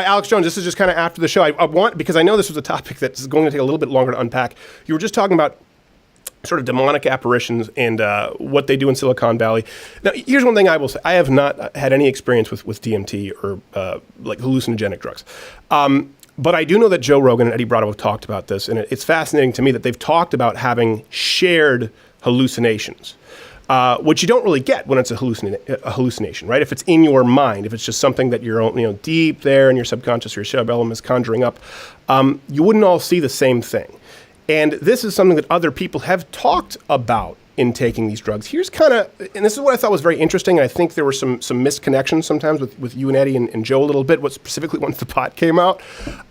Alex Jones, this is just kind of after the show. I want, because I know this was a topic that's going to take a little bit longer to unpack. You were just talking about sort of demonic apparitions and what they do in Silicon Valley. Now, here's one thing I will say. I have not had any experience with DMT or like hallucinogenic drugs. But I do know that Joe Rogan and Eddie Bravo have talked about this, and it's fascinating to me that they've talked about having shared hallucinations, which you don't really get when it's a hallucination, right? If it's in your mind, if it's just something that you're deep there in your subconscious or your cerebellum is conjuring up, you wouldn't all see the same thing. And this is something that other people have talked about in taking these drugs. Here's kind of, and this is what I thought was very interesting, and I think there were some misconnections sometimes with you and Eddie and Joe a little bit, what specifically once the pot came out.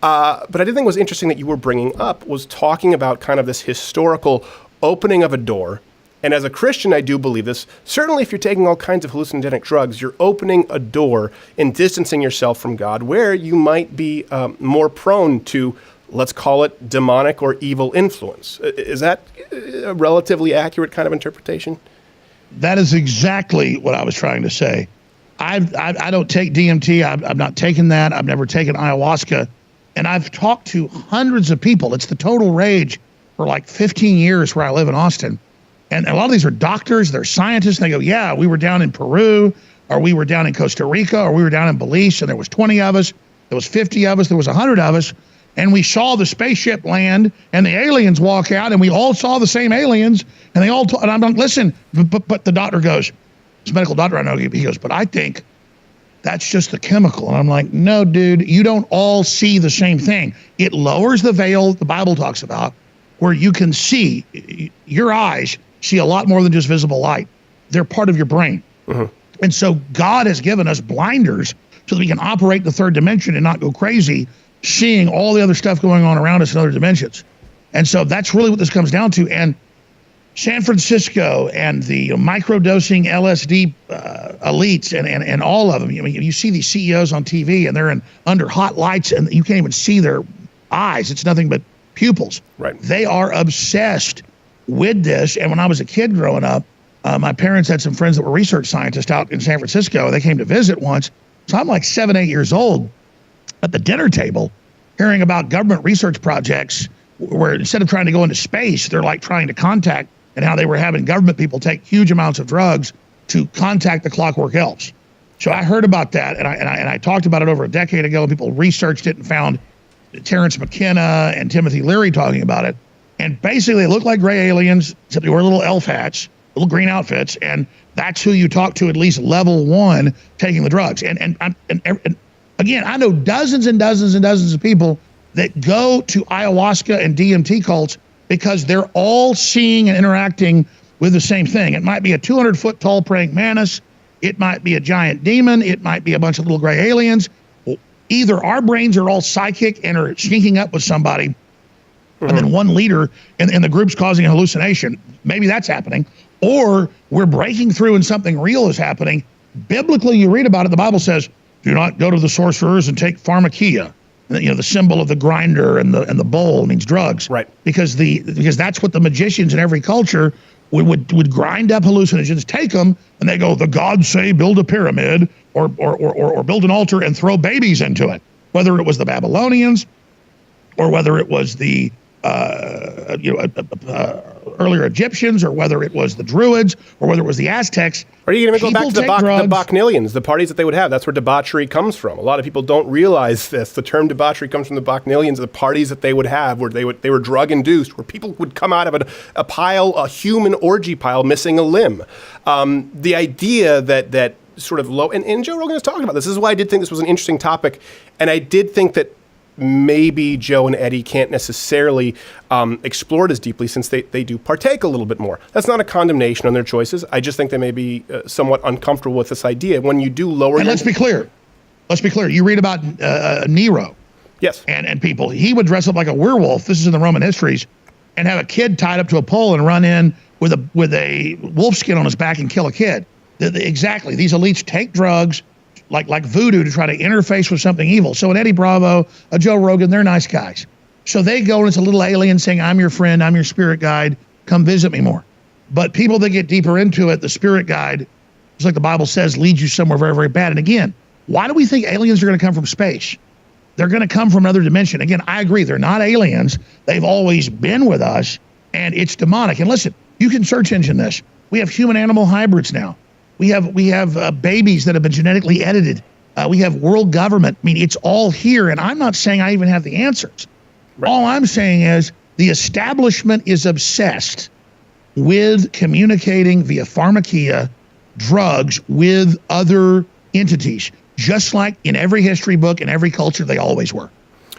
But I did think it was interesting that you were bringing up was talking about kind of this historical opening of a door. And as a Christian, I do believe this. Certainly if you're taking all kinds of hallucinogenic drugs, you're opening a door and distancing yourself from God where you might be more prone to, let's call it, demonic or evil influence. Is that a relatively accurate kind of interpretation? That is exactly what I was trying to say. I don't take DMT. I've not taken that. I've never taken ayahuasca. And I've talked to hundreds of people. It's the total rage for like 15 years where I live in Austin. And a lot of these are doctors, they're scientists. And they go, yeah, we were down in Peru, or we were down in Costa Rica, or we were down in Belize, and there was 20 of us, there was 50 of us, there was 100 of us. And we saw the spaceship land and the aliens walk out, and we all saw the same aliens, and they all, and I'm like, listen, but the doctor goes, this medical doctor I know, he goes, but I think that's just the chemical. And I'm like, no, dude, you don't all see the same thing. It lowers the veil the Bible talks about, where you can see, your eyes see a lot more than just visible light. They're part of your brain. And so God has given us blinders so that we can operate the third dimension and not go crazy, seeing all the other stuff going on around us in other dimensions. And so that's really what this comes down to. And San Francisco and the microdosing LSD elites and all of them, you see these CEOs on TV and they're under hot lights and you can't even see their eyes. It's nothing but pupils. Right. They are obsessed with this. And when I was a kid growing up, my parents had some friends that were research scientists out in San Francisco. They came to visit once. So I'm like 7, 8 years old at the dinner table hearing about government research projects where instead of trying to go into space, they're like trying to contact, and how they were having government people take huge amounts of drugs to contact the clockwork elves. So I heard about that, and I talked about it over a decade ago, and people researched it and found Terrence McKenna and Timothy Leary talking about it. And basically they look like gray aliens, except they wear little elf hats, little green outfits, and that's who you talk to at least level 1 taking the drugs. And again, I know dozens and dozens and dozens of people that go to ayahuasca and DMT cults because they're all seeing and interacting with the same thing. It might be a 200-foot tall praying mantis. It might be a giant demon. It might be a bunch of little gray aliens. Either our brains are all psychic and are syncing up with somebody, and then one leader in the group's causing a hallucination. Maybe that's happening. Or we're breaking through and something real is happening. Biblically, you read about it, the Bible says, do not go to the sorcerers and take pharmakia. The symbol of the grinder and the bowl means drugs. Right. Because that's what the magicians in every culture would grind up hallucinogens, take them, and they go, the gods say build a pyramid or build an altar and throw babies into it. Whether it was the Babylonians or whether it was the earlier Egyptians, or whether it was the Druids, or whether it was the Aztecs. Or you can even go back to the Bacchanalians, the parties that they would have. That's where debauchery comes from. A lot of people don't realize this. The term debauchery comes from the Bacchanalians, the parties that they would have, where they were drug-induced, where people would come out of a human orgy pile missing a limb. The idea that sort of low, and Joe Rogan is talking about this. This is why I did think this was an interesting topic, and I did think that maybe Joe and Eddie can't necessarily explore it as deeply since they do partake a little bit more. That's not a condemnation on their choices. I just think they may be somewhat uncomfortable with this idea. When you do lower... And let's be clear. You read about Nero. Yes. And people. He would dress up like a werewolf. This is in the Roman histories. And have a kid tied up to a pole and run in with a wolf skin on his back and kill a kid. Exactly. These elites take drugs like voodoo to try to interface with something evil. So an Eddie Bravo, a Joe Rogan, they're nice guys. So they go and it's a little alien saying, I'm your friend, I'm your spirit guide, come visit me more. But people that get deeper into it, the spirit guide, just like the Bible says, leads you somewhere very, very bad. And again, why do we think aliens are going to come from space? they're going to come from another dimension. Again, I agree. They're not aliens. They've always been with us, and it's demonic. And listen, you can search engine this. We have human-animal hybrids now. We have babies that have been genetically edited. We have world government. I mean, it's all here, and I'm not saying I even have the answers. Right. All I'm saying is the establishment is obsessed with communicating via pharmakeia drugs with other entities, just like in every history book, in every culture, they always were.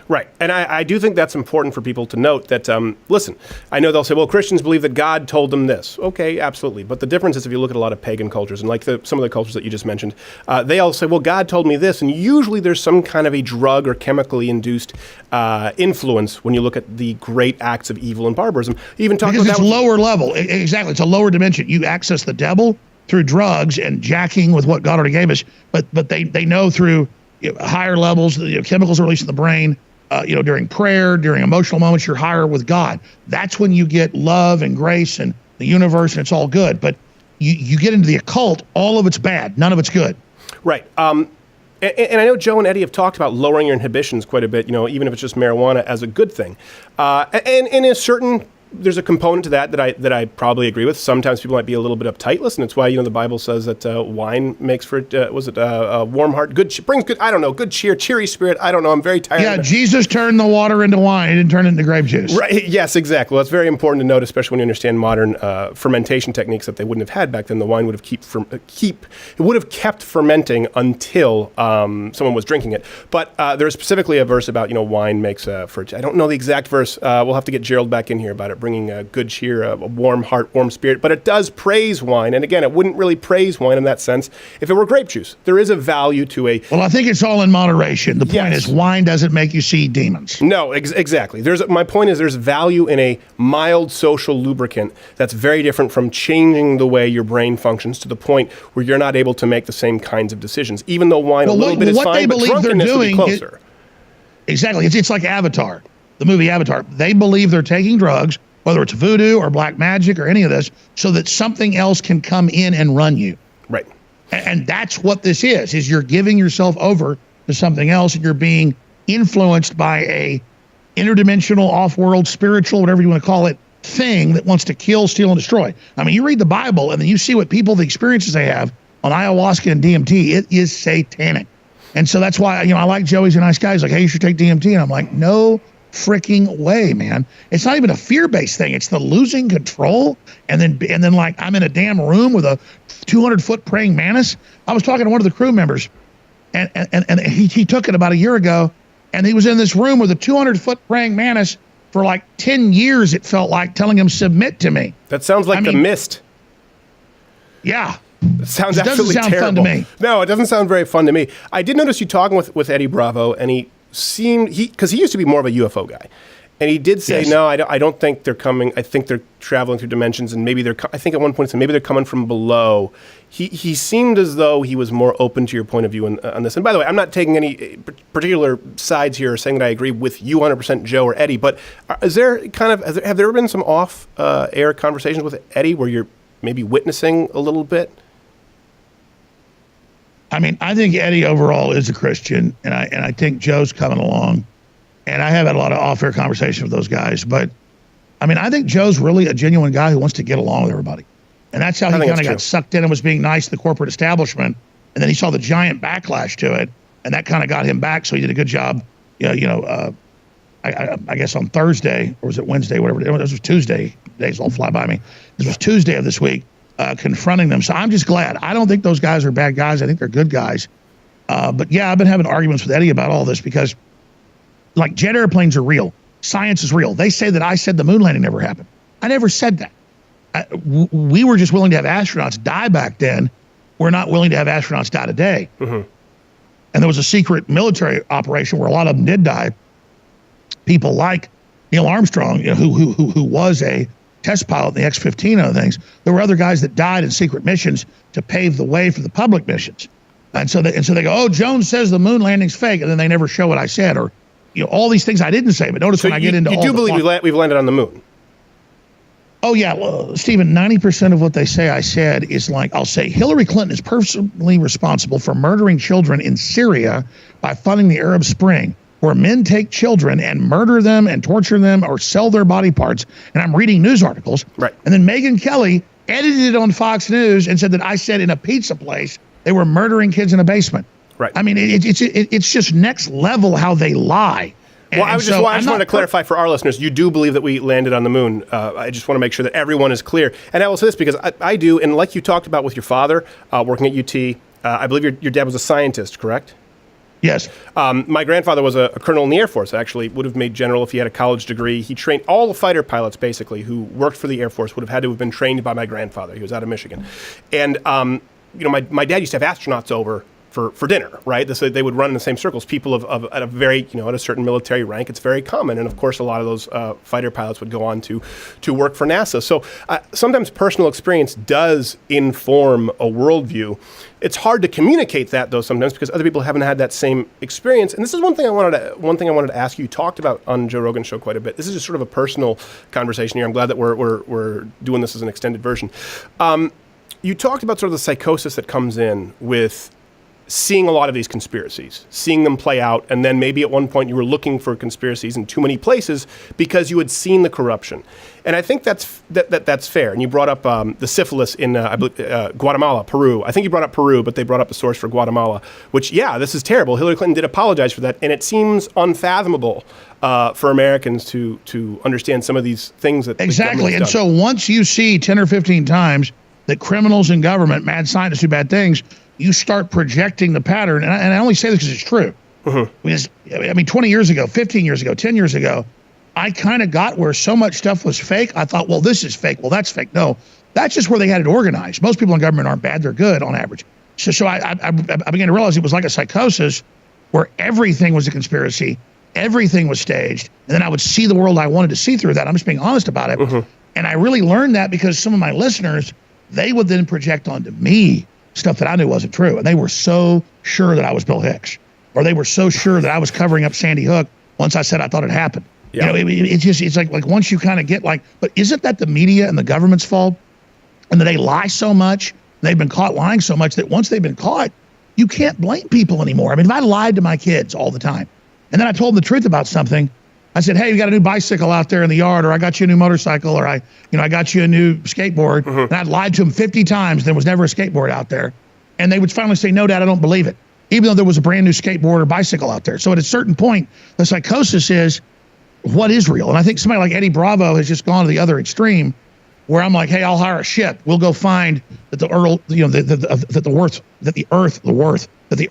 Right. And I do think that's important for people to note that, listen, I know they'll say, well, Christians believe that God told them this. Okay, absolutely. But the difference is if you look at a lot of pagan cultures, and like some of the cultures that you just mentioned, they all say, well, God told me this. And usually there's some kind of a drug or chemically induced influence when you look at the great acts of evil and barbarism. Even talking because about it's lower level. Exactly. It's a lower dimension. You access the devil through drugs and jacking with what God already gave us. But they know through higher levels, chemicals are released in the brain. During prayer, during emotional moments, you're higher with God. That's when you get love and grace and the universe, and it's all good. But you get into the occult, all of it's bad. None of it's good. Right. And I know Joe and Eddie have talked about lowering your inhibitions quite a bit, even if it's just marijuana, as a good thing. And in a certain... There's a component to that I probably agree with. Sometimes people might be a little bit uptight. Listen, it's why the Bible says that wine makes for warm heart, brings good. I don't know, good cheer, cheery spirit. I don't know. I'm very tired. Yeah, Jesus turned the water into wine. He didn't turn it into grape juice. Right. Yes, exactly. Well, it's very important to note, especially when you understand modern fermentation techniques that they wouldn't have had back then. The wine would have kept fermenting until someone was drinking it. But there's specifically a verse about wine makes for. I don't know the exact verse. We'll have to get Gerald back in here about it. Bringing a good cheer, a warm heart, warm spirit, but it does praise wine. And again, it wouldn't really praise wine in that sense if it were grape juice. There is a value to a... Well, I think it's all in moderation. The point is wine doesn't make you see demons. No, exactly. My point is there's value in a mild social lubricant that's very different from changing the way your brain functions to the point where you're not able to make the same kinds of decisions, even though wine a little bit is fine, but drunkenness would be closer. Exactly. It's like Avatar, the movie Avatar. They believe they're taking drugs, whether it's voodoo or black magic or any of this, so that something else can come in and run you. Right. And that's what this is you're giving yourself over to something else, and you're being influenced by a interdimensional, off-world, spiritual, whatever you want to call it, thing that wants to kill, steal, and destroy. I mean, you read the Bible, and then you see what the experiences they have on ayahuasca and DMT. It is satanic. And so that's why, I like Joey's a nice guy. He's like, hey, you should take DMT. And I'm like, no freaking way, man. It's not even a fear-based thing. It's the losing control. And then like I'm in a damn room with a 200-foot praying mantis. I was talking to one of the crew members, and he took it about a year ago, and he was in this room with a 200-foot praying mantis for like 10 years, it felt like, telling him, submit to me. That sounds like The Mist. Yeah. It sounds absolutely absolutely sound terrible. Fun to me. No, it doesn't sound very fun to me. I did notice you talking with Eddie Bravo, and because he used to be more of a UFO guy, and he did say, no, I don't think they're coming. I think they're traveling through dimensions, and maybe I think at one point he said maybe they're coming from below. He seemed as though he was more open to your point of view on this. And by the way, I'm not taking any particular sides here or saying that I agree with you 100%, Joe or Eddie, but have there ever been some off-air conversations with Eddie where you're maybe witnessing a little bit? I mean, I think Eddie overall is a Christian, and I think Joe's coming along, and I have had a lot of off-air conversations with those guys. But I mean, I think Joe's really a genuine guy who wants to get along with everybody, and that's how he kind of got sucked in and was being nice to the corporate establishment, and then he saw the giant backlash to it, and that kind of got him back. So he did a good job. I guess on Thursday, or was it Wednesday, whatever it was Tuesday. Days all fly by me. This was Tuesday of this week. Confronting them. So I'm just glad. I don't think those guys are bad guys. I think they're good guys. But yeah, I've been having arguments with Eddie about all this because, like, jet airplanes are real. Science is real. They say that I said the moon landing never happened. I never said that. We were just willing to have astronauts die back then. We're not willing to have astronauts die today. Mm-hmm. And there was a secret military operation where a lot of them did die. People like Neil Armstrong, who was a test pilot in the X-15 and other things. There were other guys that died in secret missions to pave the way for the public missions. And so they go, oh, Jones says the moon landing's fake, and then they never show what I said, or all these things I didn't say. But notice when I get into all you do believe we've landed on the moon? Oh yeah, well, Stephen, 90% of what they say I said is like, I'll say Hillary Clinton is personally responsible for murdering children in Syria by funding the Arab Spring. where men take children and murder them and torture them or sell their body parts. And I'm reading news articles. Right. And then Megyn Kelly edited it on Fox News and said that I said in a pizza place they were murdering kids in a basement. Right. I mean, it's just next level how they lie. Well, I just wanted to clarify for our listeners, you do believe that we landed on the moon. I just want to make sure that everyone is clear. And I will say this because I do, and like you talked about with your father working at UT, I believe your dad was a scientist, correct? Yes. My grandfather was a colonel in the Air Force, actually, would have made general if he had a college degree. He trained all the fighter pilots, basically, who worked for the Air Force would have had to have been trained by my grandfather. He was out of Michigan. And, my dad used to have astronauts over for dinner, right? They would run in the same circles. People at a very, at a certain military rank, it's very common. And of course, a lot of those fighter pilots would go on to work for NASA. So sometimes personal experience does inform a worldview. It's hard to communicate that though sometimes because other people haven't had that same experience. And this is one thing I wanted to ask you. You talked about on Joe Rogan's show quite a bit. This is just sort of a personal conversation here. I'm glad that we're doing this as an extended version. You talked about sort of the psychosis that comes in with seeing a lot of these conspiracies, seeing them play out, and then maybe at one point you were looking for conspiracies in too many places because you had seen the corruption. And I think that's fair. And you brought up the syphilis in I believe, Guatemala, Peru. I think you brought up Peru, but they brought up the source for Guatemala, which, this is terrible. Hillary Clinton did apologize for that, and it seems unfathomable for Americans to understand some of these things that exactly. And so once you see 10 or 15 times that criminals in government, mad scientists do bad things, you start projecting the pattern. And I only say this because it's true. Mm-hmm. Because, 20 years ago, 15 years ago, 10 years ago, I kind of got where so much stuff was fake. I thought, well, this is fake. Well, that's fake. No, that's just where they had it organized. Most people in government aren't bad. They're good on average. So I began to realize it was like a psychosis where everything was a conspiracy. Everything was staged. And then I would see the world I wanted to see through that. I'm just being honest about it. Mm-hmm. And I really learned that because some of my listeners, they would then project onto me stuff that I knew wasn't true. And they were so sure that I was Bill Hicks, or they were so sure that I was covering up Sandy Hook once I said I thought it happened. Yeah. It's like once you kind of get but isn't that the media and the government's fault? And that they lie so much, they've been caught lying so much that once they've been caught, you can't blame people anymore. If I lied to my kids all the time, and then I told them the truth about something, I said, hey, you got a new bicycle out there in the yard, or I got you a new motorcycle, or I got you a new skateboard. Mm-hmm. And I'd lied to them 50 times. There was never a skateboard out there. And they would finally say, no, Dad, I don't believe it, even though there was a brand new skateboard or bicycle out there. So at a certain point, the psychosis is what is real. And I think somebody like Eddie Bravo has just gone to the other extreme where I'm like, hey, I'll hire a ship. We'll go find that the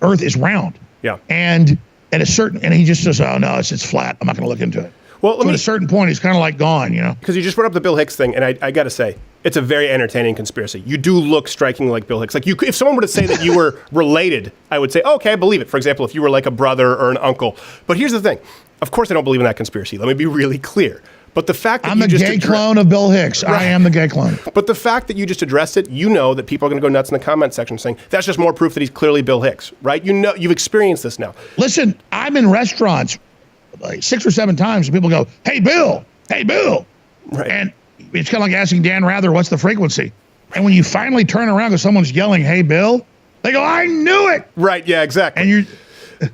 earth is round. Yeah. And at a certain, and he just says, oh no, it's flat. I'm not going to look into it. Well, at a certain point, he's kind of like gone, Because you just brought up the Bill Hicks thing, and I got to say, it's a very entertaining conspiracy. You do look strikingly like Bill Hicks. Like if someone were to say that you were related, I would say, oh, okay, I believe it. For example, if you were like a brother or an uncle. But here's the thing. Of course, I don't believe in that conspiracy. Let me be really clear. But the fact that I'm the gay clone of Bill Hicks. Right. I am the gay clone. But the fact that you just addressed it, that people are going to go nuts in the comment section saying, that's just more proof that he's clearly Bill Hicks, right? You've experienced this now. Listen, I'm in restaurants like 6 or 7 times and people go, hey, Bill. Right. And it's kind of like asking Dan Rather, what's the frequency? And when you finally turn around because someone's yelling, hey, Bill, they go, I knew it. Right, yeah, exactly. And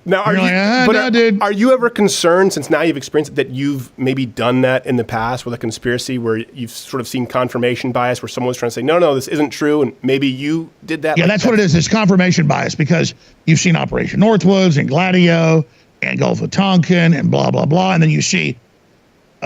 now, are you ever concerned, since now you've experienced it, that you've maybe done that in the past with a conspiracy where you've sort of seen confirmation bias where someone's trying to say, no, this isn't true, and maybe you did that? Yeah, that's what it is. It's confirmation bias because you've seen Operation Northwoods and Gladio and Gulf of Tonkin and blah, blah, blah, and then you see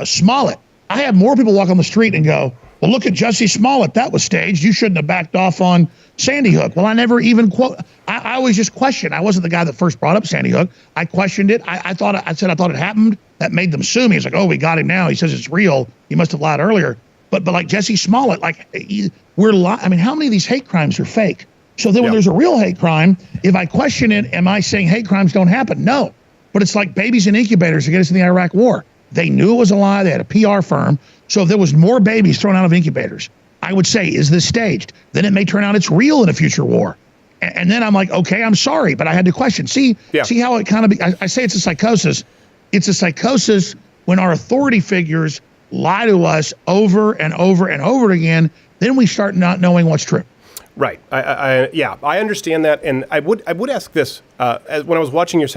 Smollett. I have more people walk on the street and go, well, look at Jussie Smollett. That was staged. You shouldn't have backed off on Sandy Hook. Well, I never even quote. I always just question. I wasn't the guy that first brought up Sandy Hook. I questioned it. I thought it happened. That made them sue me. It's like, oh, we got him now. He says it's real. He must have lied earlier. But like Jussie Smollett, how many of these hate crimes are fake? So then when there's a real hate crime, if I question it, am I saying hate crimes don't happen? No. But it's like babies in incubators to get us in the Iraq War. They knew it was a lie. They had a PR firm. So if there was more babies thrown out of incubators, I would say, is this staged? Then it may turn out it's real in a future war. And then I'm like, okay, I'm sorry, but I had to question. See how it kind of, I say it's a psychosis. It's a psychosis when our authority figures lie to us over and over and over again. Then we start not knowing what's true. Right. I understand that, and I would ask this when I was watching your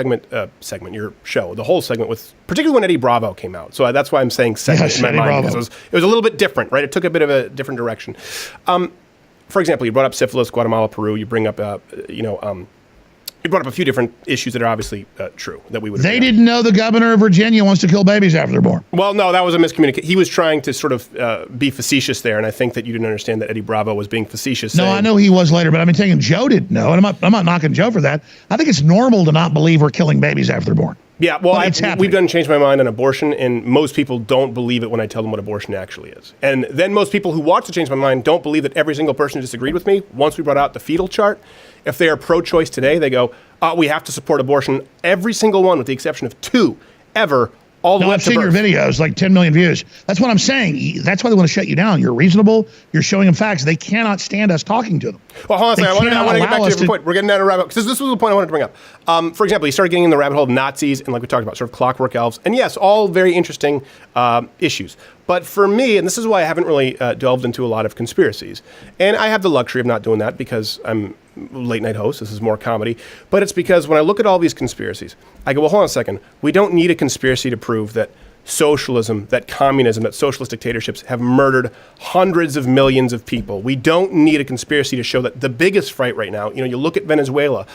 your show, the whole segment with particularly when Eddie Bravo came out. So that's why I'm saying segment in my Eddie mind Bravo. because it was a little bit different, right? It took a bit of a different direction. For example, you brought up syphilis, Guatemala, Peru. You bring up you brought up a few different issues that are obviously true that we would. They didn't know the governor of Virginia wants to kill babies after they're born. Well, no, that was a miscommunication. He was trying to sort of be facetious there, and I think that you didn't understand that Eddie Bravo was being facetious. No, I know he was later, but I'm saying Joe didn't know, and I'm not knocking Joe for that. I think it's normal to not believe we're killing babies after they're born. Yeah, well, we've done Change My Mind on abortion, and most people don't believe it when I tell them what abortion actually is. And then most people who watch the Change My Mind don't believe that every single person disagreed with me. Once we brought out the fetal chart, if they are pro-choice today, they go, we have to support abortion. Every single one, with the exception of 2, ever, all the way up I've to seen your birth. videos, like 10 million views. That's what I'm saying. That's why they want to shut you down. You're reasonable. You're showing them facts. They cannot stand us talking to them. Well, hold on a second. I want to get back to us your point. We're getting down a rabbit hole. Because this was the point I wanted to bring up. For example, you started getting in the rabbit hole of Nazis and, like we talked about, sort of clockwork elves. And yes, all very interesting issues. But for me, and this is why I haven't really delved into a lot of conspiracies, and I have the luxury of not doing that because I'm late night host. This is more comedy. But it's because when I look at all these conspiracies, I go, well, hold on a second. We don't need a conspiracy to prove that socialism, that communism, that socialist dictatorships have murdered hundreds of millions of people. We don't need a conspiracy to show that the biggest fight right now, you look at Venezuela,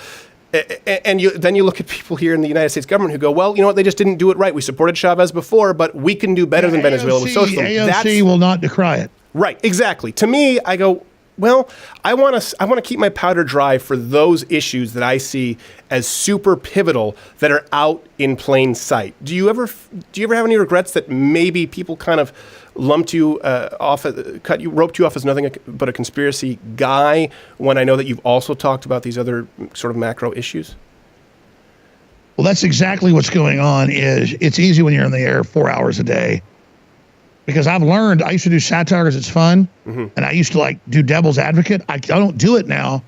and then you look at people here in the United States government who go, well, you know what, they just didn't do it right. We supported Chavez before, but we can do better than Venezuela with socialism. AOC will not decry it. Right, exactly. To me, I go, well, I want to keep my powder dry for those issues that I see as super pivotal that are out in plain sight. Do you ever have any regrets that maybe people kind of roped you off as nothing but a conspiracy guy when I know that you've also talked about these other sort of macro issues? Well, that's exactly what's going on. It's easy when you're in the air 4 hours a day. Because I've learned, I used to do satire because it's fun, and I used to do devil's advocate. I don't do it now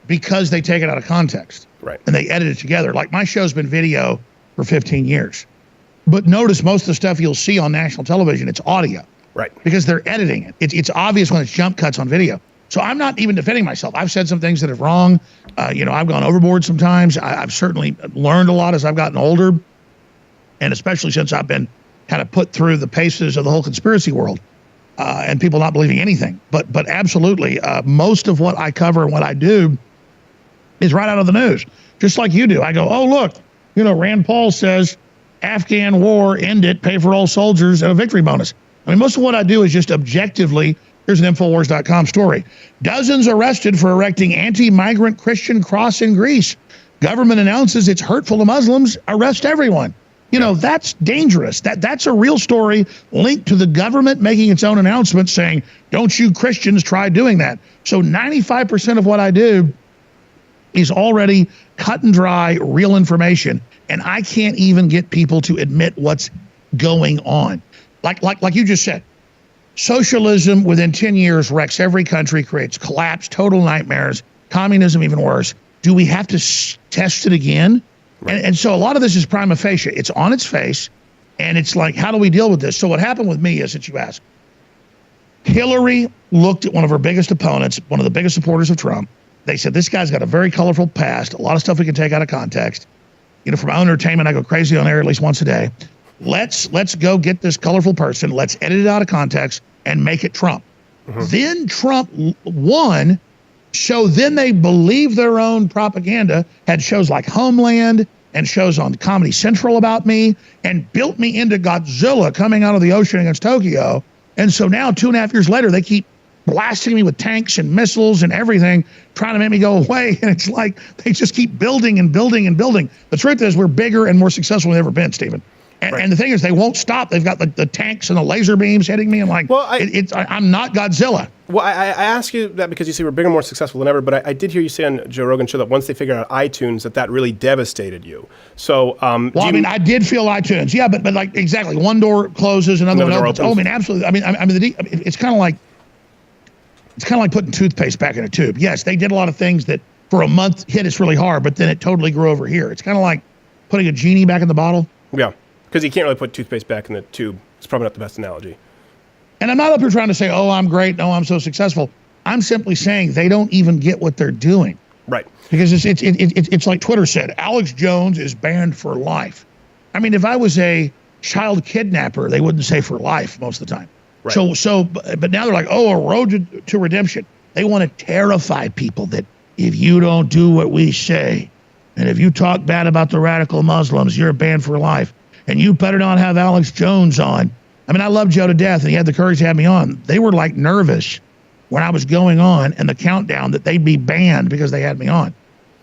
because they take it out of context. Right. And they edit it together. Like my show's been video for 15 years. But notice most of the stuff you'll see on national television, it's audio. Right. Because they're editing it. It's obvious when it's jump cuts on video. So I'm not even defending myself. I've said some things that are wrong. I've gone overboard sometimes. I've certainly learned a lot as I've gotten older. And especially since I've been kind of put through the paces of the whole conspiracy world and people not believing anything. But absolutely, most of what I cover and what I do is right out of the news, just like you do. I go, oh, look, Rand Paul says Afghan war, end it, pay for all soldiers and a victory bonus. I mean, most of what I do is just objectively, here's an Infowars.com story. Dozens arrested for erecting anti-migrant Christian cross in Greece. Government announces it's hurtful to Muslims, arrest everyone. That's dangerous. That's a real story linked to the government making its own announcement saying, don't you Christians try doing that. So 95% of what I do is already cut and dry, real information. And I can't even get people to admit what's going on. Like you just said, socialism within 10 years wrecks every country, creates collapse, total nightmares, communism even worse. Do we have to test it again? Right. And so a lot of this is prima facie. It's on its face, and it's like, how do we deal with this? So what happened with me is, that you ask, Hillary looked at one of her biggest opponents, one of the biggest supporters of Trump. They said, this guy's got a very colorful past, a lot of stuff we can take out of context. For my own entertainment, I go crazy on air at least once a day. Let's go get this colorful person. Let's edit it out of context and make it Trump. Then Trump won. So then they believed their own propaganda, had shows like Homeland and shows on Comedy Central about me, and built me into Godzilla coming out of the ocean against Tokyo. And so now 2.5 years later, they keep blasting me with tanks and missiles and everything, trying to make me go away. And it's like they just keep building and building and building. The truth is we're bigger and more successful than we've ever been, Stephen. And the thing is, they won't stop. They've got the tanks and the laser beams hitting me. I'm like, I'm not Godzilla. Well, I ask you that because you say we're bigger, more successful than ever, but I did hear you say on Joe Rogan's show that once they figured out iTunes, that really devastated you. So, I did feel iTunes. Yeah, but like, exactly. One door closes, another one opens. Oh, absolutely. It's kind of like putting toothpaste back in a tube. Yes, they did a lot of things that for a month hit us really hard, but then it totally grew over here. It's kind of like putting a genie back in the bottle. Yeah. Because you can't really put toothpaste back in the tube. It's probably not the best analogy. And I'm not up here trying to say, oh, I'm great. No, I'm so successful. I'm simply saying they don't even get what they're doing. Right. Because it's like Twitter said, Alex Jones is banned for life. I mean, if I was a child kidnapper, they wouldn't say for life most of the time. Right. But now they're like, oh, a road to redemption. They want to terrify people that if you don't do what we say, and if you talk bad about the radical Muslims, you're banned for life. And you better not have Alex Jones on. I mean, I love Joe to death, and he had the courage to have me on. They were like nervous when I was going on and the countdown that they'd be banned because they had me on.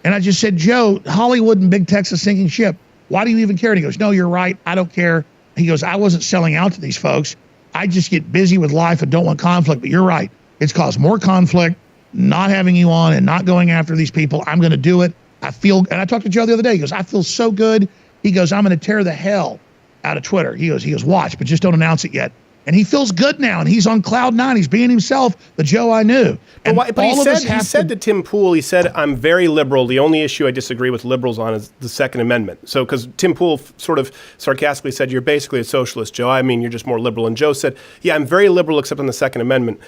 And I just said, Joe, Hollywood and big tech's a sinking ship. Why do you even care? And he goes, no, you're right. I don't care. He goes, I wasn't selling out to these folks. I just get busy with life and don't want conflict. But you're right. It's caused more conflict, not having you on and not going after these people. I'm going to do it. I feel, and I talked to Joe the other day. He goes, I feel so good. He goes, I'm going to tear the hell out of Twitter. He goes, watch, but just don't announce it yet. And he feels good now, and he's on cloud nine. He's being himself, the Joe I knew. And but he said to Tim Pool, he said, I'm very liberal. The only issue I disagree with liberals on is the Second Amendment. So, because Tim Pool sort of sarcastically said, you're basically a socialist, Joe. I mean, you're just more liberal. And Joe said, yeah, I'm very liberal except on the Second Amendment.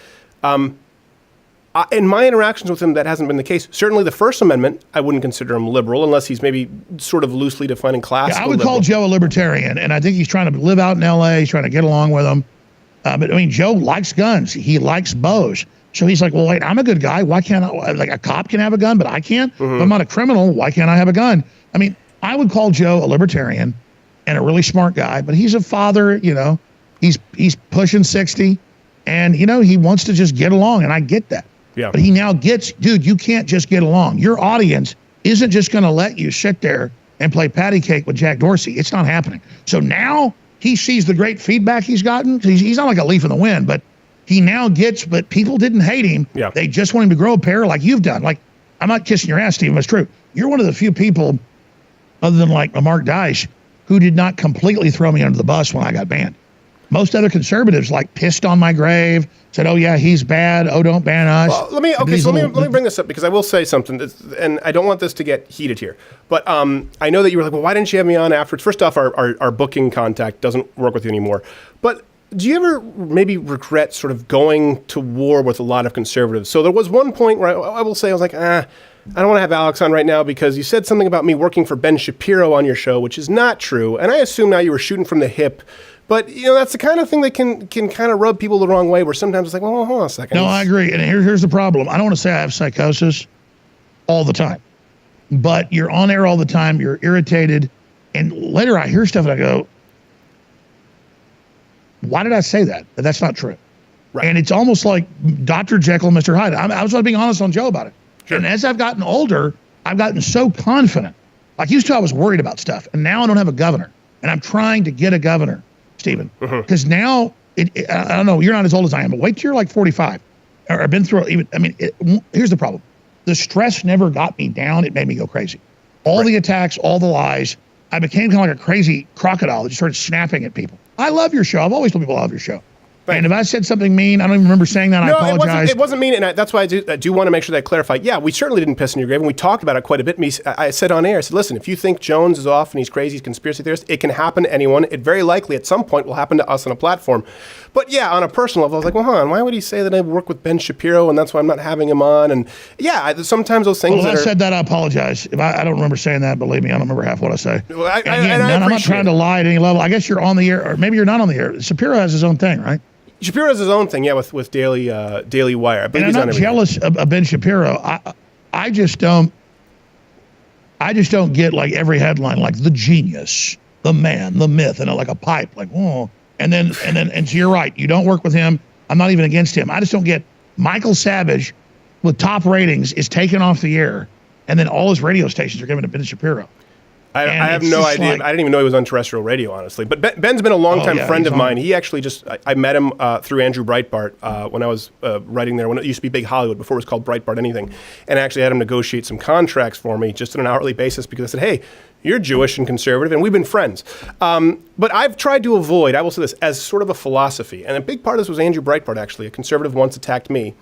In my interactions with him, that hasn't been the case. Certainly the First Amendment, I wouldn't consider him liberal unless he's maybe sort of loosely defining classical. Yeah, I would call Joe a libertarian, and I think he's trying to live out in L.A. He's trying to get along with them. But I mean, Joe likes guns. He likes bows. So he's like, well, wait, I'm a good guy. Why can't I? Like a cop can have a gun, but I can't. If I'm not a criminal, why can't I have a gun? I mean, I would call Joe a libertarian and a really smart guy, but he's a father, you know, he's pushing 60 and, you know, he wants to just get along. And I get that. Yeah. But he now gets, dude, you can't just get along. Your audience isn't just going to let you sit there and play patty cake with Jack Dorsey. It's not happening. So now he sees the great feedback he's gotten. He's not like a leaf in the wind, but he now gets, but people didn't hate him. Yeah. They just want him to grow a pair like you've done. Like, I'm not kissing your ass, Stephen, but it's true. You're one of the few people, other than like Mark Dice, who did not completely throw me under the bus when I got banned. Most other conservatives like pissed on my grave, said, oh yeah, he's bad. Oh, don't ban us. Well, let me bring this up because I will say something, and I don't want this to get heated here. But I know that you were like, well, why didn't you have me on afterwards? First off, our booking contact doesn't work with you anymore. But do you ever maybe regret sort of going to war with a lot of conservatives? So there was one point where I will say, I was like, I don't want to have Alex on right now because you said something about me working for Ben Shapiro on your show, which is not true. And I assume now you were shooting from the hip. But, you know, that's the kind of thing that can kind of rub people the wrong way, where sometimes it's like, well, hold on a second. No, I agree. And here's the problem. I don't want to say I have psychosis all the time. But you're on air all the time. You're irritated. And later I hear stuff and I go, why did I say that? That's not true. Right. And it's almost like Dr. Jekyll and Mr. Hyde. I was being honest on Joe about it. Sure. And as I've gotten older, I've gotten so confident. Like used to, I was worried about stuff. And now I don't have a governor. And I'm trying to get a governor, Stephen. Because now, I don't know, you're not as old as I am, but wait till you're like 45. Or I've been through even, I mean, here's the problem. The stress never got me down. It made me go crazy. All the attacks, all the lies. I became kind of like a crazy crocodile that just started snapping at people. I love your show. I've always told people I love your show. And if I said something mean, I don't even remember saying that. I apologize. It wasn't mean, and that's why I do want to make sure that I clarify. Yeah, we certainly didn't piss in your grave, and we talked about it quite a bit. I said on air, I said, listen, if you think Jones is off and he's crazy, he's a conspiracy theorist, it can happen to anyone. It very likely at some point will happen to us on a platform. But yeah, on a personal level, I was like, well, hold on, why would he say that I work with Ben Shapiro, and that's why I'm not having him on? And yeah, sometimes those things. Well, if I said that, I apologize. If I don't remember saying that, believe me, I don't remember half what I say. Well, I'm not trying to lie at any level. I guess you're on the air, or maybe you're not on the air. Shapiro has his own thing, right? Shapiro has his own thing, yeah, with Daily Wire. And I'm not jealous of Ben Shapiro. I just don't get like every headline, like the genius, the man, the myth, and like a pipe, like oh, and so you're right. You don't work with him. I'm not even against him. I just don't get Michael Savage with top ratings is taken off the air, and then all his radio stations are given to Ben Shapiro. I have no idea. I didn't even know he was on terrestrial radio, honestly. But Ben's been a longtime friend of mine. He actually I met him through Andrew Breitbart when I was writing there, when it used to be Big Hollywood, before it was called Breitbart anything. And I actually had him negotiate some contracts for me just on an hourly basis because I said, hey, you're Jewish and conservative, and we've been friends. But I've tried to avoid, I will say this, as sort of a philosophy. And a big part of this was Andrew Breitbart, actually. A conservative once attacked me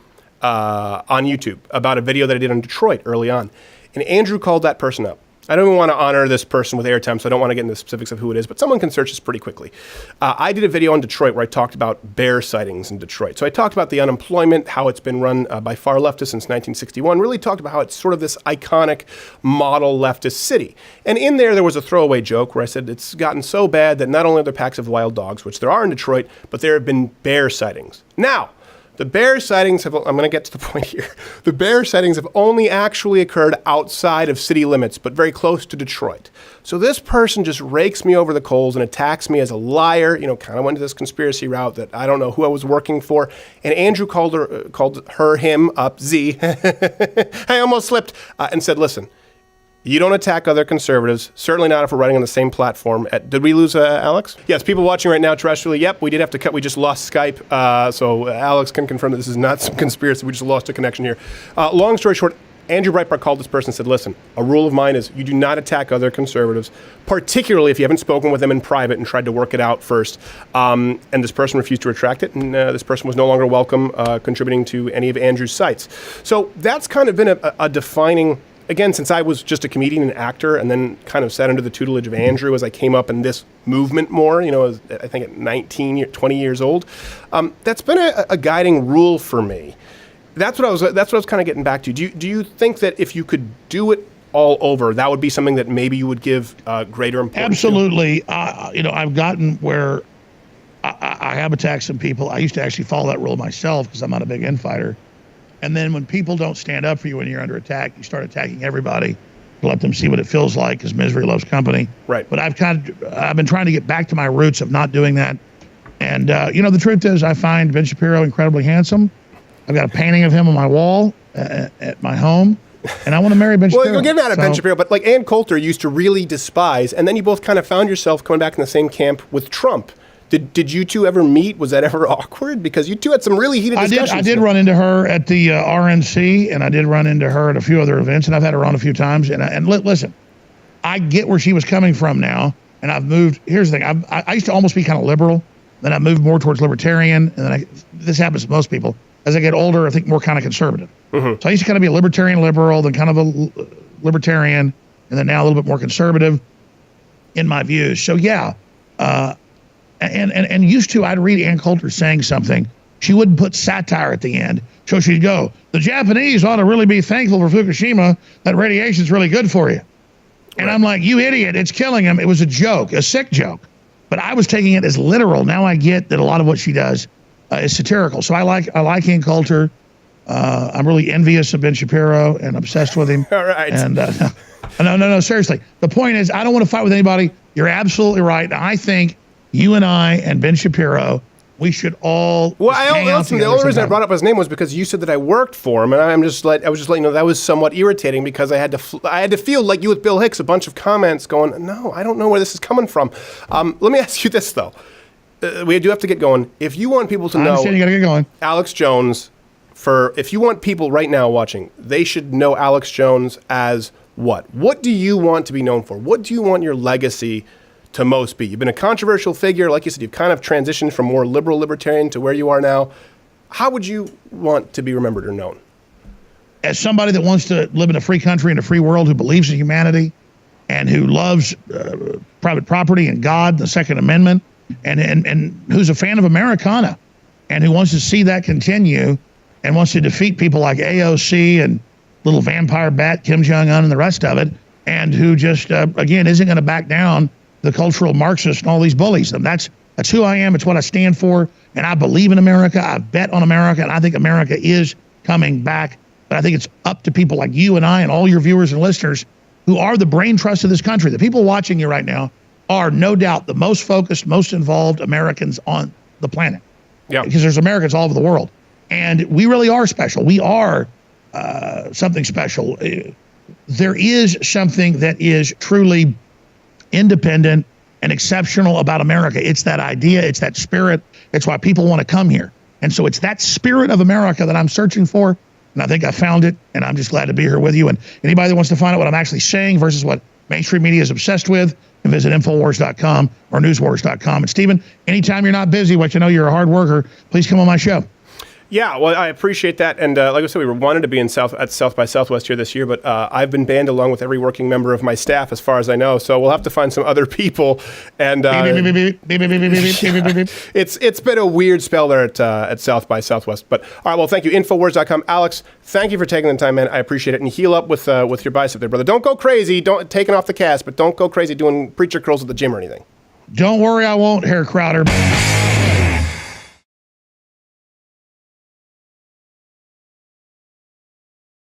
on YouTube about a video that I did on Detroit early on. And Andrew called that person up. I don't even want to honor this person with airtime, so I don't want to get into the specifics of who it is, but someone can search this pretty quickly. I did a video on Detroit where I talked about bear sightings in Detroit. So I talked about the unemployment, how it's been run by far leftists since 1961, really talked about how it's sort of this iconic model leftist city. And in there was a throwaway joke where I said it's gotten so bad that not only are there packs of wild dogs, which there are in Detroit, but there have been bear sightings. Now, the bear sightings have, I'm going to get to the point here. The bear sightings have only actually occurred outside of city limits, but very close to Detroit. So this person just rakes me over the coals and attacks me as a liar, kind of went to this conspiracy route that I don't know who I was working for. And Andrew called him up, Z. I almost slipped, and said, listen, you don't attack other conservatives, certainly not if we're running on the same platform. Did we lose Alex? Yes, people watching right now terrestrially, yep, we did have to cut. We just lost Skype, so Alex can confirm that this is not some conspiracy. We just lost a connection here. Long story short, Andrew Breitbart called this person and said, listen, a rule of mine is you do not attack other conservatives, particularly if you haven't spoken with them in private and tried to work it out first. And this person refused to retract it, and this person was no longer welcome contributing to any of Andrew's sites. So that's kind of been a defining... Again, since I was just a comedian and actor and then kind of sat under the tutelage of Andrew as I came up in this movement more, I think at 20 years old, that's been a guiding rule for me. That's what I was kind of getting back to. Do you think that if you could do it all over, that would be something that maybe you would give greater importance Absolutely. To? I've gotten where I have attacked some people. I used to actually follow that rule myself because I'm not a big infighter. And then when people don't stand up for you when you're under attack, you start attacking everybody to let them see what it feels like, because misery loves company. Right. But I've been trying to get back to my roots of not doing that. And, the truth is I find Ben Shapiro incredibly handsome. I've got a painting of him on my wall at my home. And I want to marry Ben Shapiro. Well, you're getting out of Ben Shapiro, but like Ann Coulter used to really despise, and then you both kind of found yourself coming back in the same camp with Trump. Did you two ever meet? Was that ever awkward? Because you two had some really heated discussions. I did run into her at the RNC, and I did run into her at a few other events, and I've had her on a few times. And listen, I get where she was coming from now, and I've moved. Here's the thing. I used to almost be kind of liberal. Then I moved more towards libertarian, and then this happens to most people. As I get older, I think more kind of conservative. Mm-hmm. So I used to kind of be a libertarian liberal, then kind of a libertarian, and then now a little bit more conservative in my views. So yeah. And used to, I'd read Ann Coulter saying something. She wouldn't put satire at the end. So she'd go, the Japanese ought to really be thankful for Fukushima. That radiation's really good for you. And I'm like, you idiot, it's killing them. It was a joke, a sick joke. But I was taking it as literal. Now I get that a lot of what she does is satirical. So I like Ann Coulter. I'm really envious of Ben Shapiro and obsessed with him. All right. And no, seriously. The point is, I don't want to fight with anybody. You're absolutely right. I think you and I and Ben Shapiro, we should all. Well, the only reason I brought up his name was because you said that I worked for him, and I was just letting you know that was somewhat irritating because I had to feel like you with Bill Hicks, a bunch of comments going, no, I don't know where this is coming from. Let me ask you this though, we do have to get going. If you want people to know, you got to get going. Alex Jones, if you want people right now watching, they should know Alex Jones as what? What do you want to be known for? What do you want your legacy to most be? You've been a controversial figure. Like you said, you've kind of transitioned from more liberal libertarian to where you are now. How would you want to be remembered or known? As somebody that wants to live in a free country and a free world, who believes in humanity and who loves private property and God, the Second Amendment, and who's a fan of Americana and who wants to see that continue and wants to defeat people like AOC and little vampire bat Kim Jong-un and the rest of it, and who just, again, isn't going to back down the cultural Marxists and all these bullies. And that's who I am. It's what I stand for. And I believe in America. I bet on America. And I think America is coming back. But I think it's up to people like you and I and all your viewers and listeners who are the brain trust of this country. The people watching you right now are no doubt the most focused, most involved Americans on the planet. Yeah. Because there's Americans all over the world. And we really are special. We are something special. There is something that is truly independent and exceptional about America. It's that idea, it's that spirit, it's why people want to come here. And so it's that spirit of America that I'm searching for, and I think I found it, and I'm just glad to be here with you. And anybody that wants to find out what I'm actually saying versus what mainstream media is obsessed with, can visit Infowars.com or Newswars.com. And Stephen, anytime you're not busy, which I know you're a hard worker, please come on my show. Yeah, well, I appreciate that, and like I said, we wanted to be at South by Southwest here this year, but I've been banned along with every working member of my staff, as far as I know. So we'll have to find some other people. And it's been a weird spell there at South by Southwest. But all right, well, thank you. Infowars.com. Alex, thank you for taking the time, man. I appreciate it, and heal up with your bicep there, brother. Don't go crazy. Don't taking off the cast, but don't go crazy doing preacher curls at the gym or anything. Don't worry, I won't, Herr Crowder.